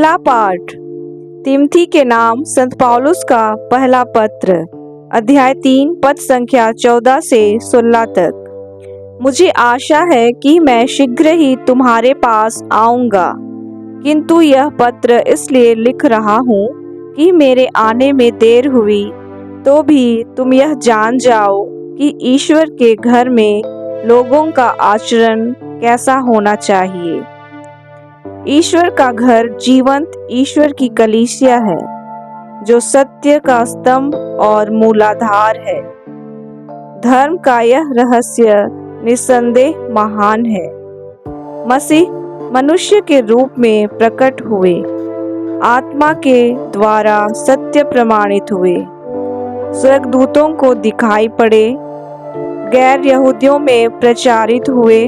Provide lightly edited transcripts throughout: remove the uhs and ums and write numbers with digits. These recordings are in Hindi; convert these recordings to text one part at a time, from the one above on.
पहला पाठ तिमोथी के नाम संत पौलुस का पहला पत्र, अध्याय 3 पद संख्या 14 से 16 तक। मुझे आशा है कि मैं शीघ्र ही तुम्हारे पास आऊंगा, किंतु यह पत्र इसलिए लिख रहा हूँ कि मेरे आने में देर हुई तो भी तुम यह जान जाओ कि ईश्वर के घर में लोगों का आचरण कैसा होना चाहिए। ईश्वर का घर जीवंत ईश्वर की कलीसिया है, जो सत्य का स्तंभ और मूलाधार है। धर्म का यह रहस्य निस्संदेह महान है। मसीह मनुष्य के रूप में प्रकट हुए, आत्मा के द्वारा सत्य प्रमाणित हुए, स्वर्गदूतों को दिखाई पड़े, गैर यहूदियों में प्रचारित हुए,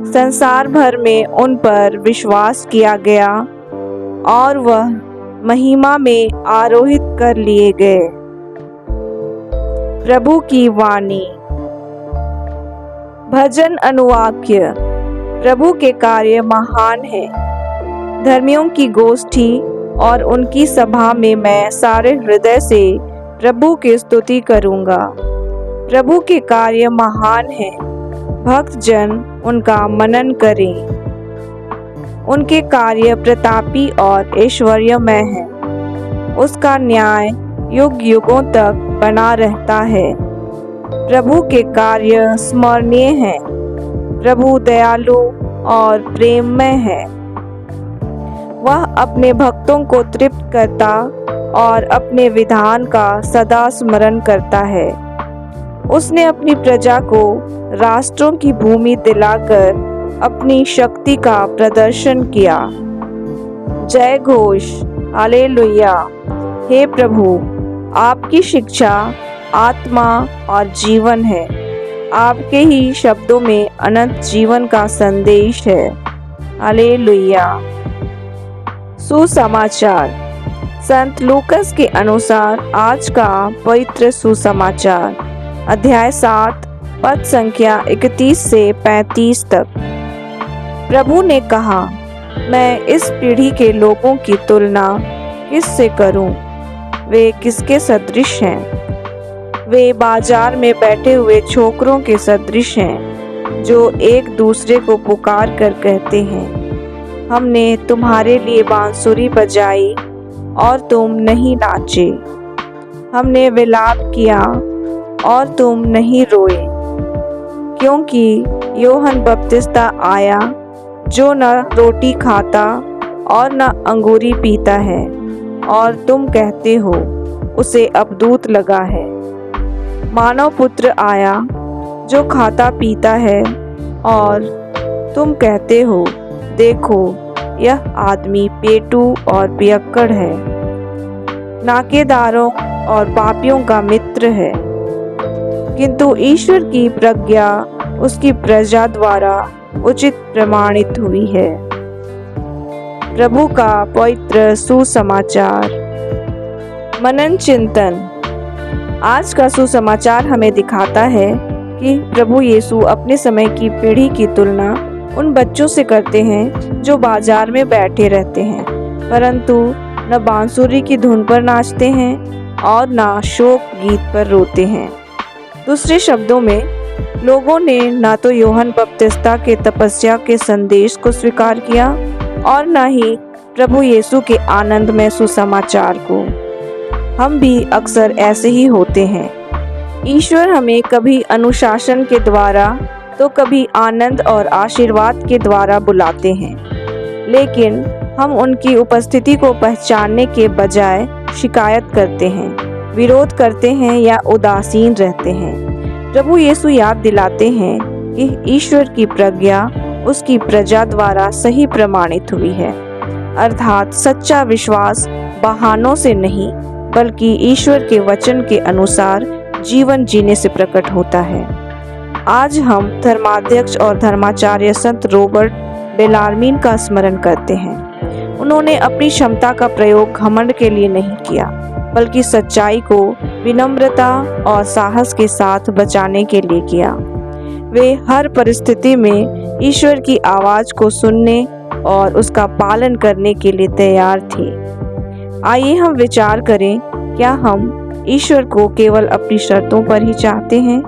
संसार भर में उन पर विश्वास किया गया और वह महिमा में आरोहित कर लिए गए। प्रभु की वाणी। भजन अनुवाक्य। प्रभु के कार्य महान है। धर्मियों की गोष्ठी और उनकी सभा में मैं सारे हृदय से प्रभु की स्तुति करूंगा। प्रभु के कार्य महान है, भक्त जन उनका मनन करें। उनके कार्य प्रतापी और ऐश्वर्यमय है। उसका न्याय युग युगों तक बना रहता है। प्रभु के कार्य स्मरणीय हैं। प्रभु दयालु और प्रेममय है। वह अपने भक्तों को तृप्त करता और अपने विधान का सदा स्मरण करता है। उसने अपनी प्रजा को राष्ट्रों की भूमि दिलाकर अपनी शक्ति का प्रदर्शन किया। जय घोष, हालेलुया। हे प्रभु, आपकी शिक्षा आत्मा और जीवन है। आपके ही शब्दों में अनंत जीवन का संदेश है। हालेलुया। सुसमाचार। संत लूकस के अनुसार आज का पवित्र सुसमाचार, अध्याय 7 पद संख्या 31 से 35 तक। प्रभु ने कहा, मैं इस पीढ़ी के लोगों की तुलना किससे करूं? वे किसके सदृश हैं? वे बाजार में बैठे हुए छोकरों के सदृश हैं, जो एक दूसरे को पुकार कर कहते हैं, हमने तुम्हारे लिए बांसुरी बजाई और तुम नहीं नाचे। हमने विलाप किया और तुम नहीं रोए, क्योंकि यूहन्ना बपतिस्ता आया, जो न रोटी खाता और न अंगूरी पीता है, और तुम कहते हो उसे अबदूत लगा है। मानव पुत्र आया, जो खाता पीता है, और तुम कहते हो देखो यह आदमी पेटू और पियक्कड़ है, नाकेदारों और पापियों का मित्र है। किंतु ईश्वर की प्रज्ञा उसकी प्रजा द्वारा उचित प्रमाणित हुई है। प्रभु का पवित्र सुसमाचार। मनन चिंतन। आज का सुसमाचार हमें दिखाता है कि प्रभु यीशु अपने समय की पीढ़ी की तुलना उन बच्चों से करते हैं जो बाजार में बैठे रहते हैं, परंतु न बांसुरी की धुन पर नाचते हैं और न शोक गीत पर रोते हैं। दूसरे शब्दों में, लोगों ने न तो यूहन्ना बपतिस्ता के तपस्या के संदेश को स्वीकार किया और न ही प्रभु यीशु के आनंदमय सुसमाचार को। हम भी अक्सर ऐसे ही होते हैं। ईश्वर हमें कभी अनुशासन के द्वारा तो कभी आनंद और आशीर्वाद के द्वारा बुलाते हैं, लेकिन हम उनकी उपस्थिति को पहचानने के बजाय शिकायत करते हैं, विरोध करते हैं या उदासीन रहते हैं। प्रभु यीशु याद दिलाते हैं कि ईश्वर की प्रज्ञा उसकी प्रजा द्वारा सही प्रमाणित हुई है, अर्थात सच्चा विश्वास बहानों से नहीं बल्कि ईश्वर के वचन के अनुसार जीवन जीने से प्रकट होता है। आज हम धर्माध्यक्ष और धर्माचार्य संत रॉबर्ट बेलार्मिन का स्मरण करते हैं। उन्होंने अपनी क्षमता का प्रयोग घमंड के लिए नहीं किया, बल्कि सच्चाई को विनम्रता और साहस के साथ बचाने के लिए किया। वे हर परिस्थिति में ईश्वर की आवाज को सुनने और उसका पालन करने के लिए तैयार थे। आइए हम विचार करें, क्या हम ईश्वर को केवल अपनी शर्तों पर ही चाहते हैं,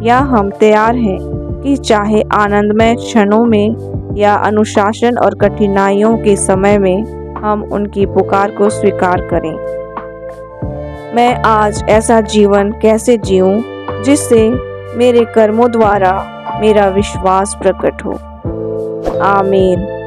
या हम तैयार हैं कि चाहे आनंदमय क्षणों में या अनुशासन और कठिनाइयों के समय में हम उनकी पुकार को स्वीकार करें। मैं आज ऐसा जीवन कैसे जीऊं जिससे मेरे कर्मों द्वारा मेरा विश्वास प्रकट हो। आमीन।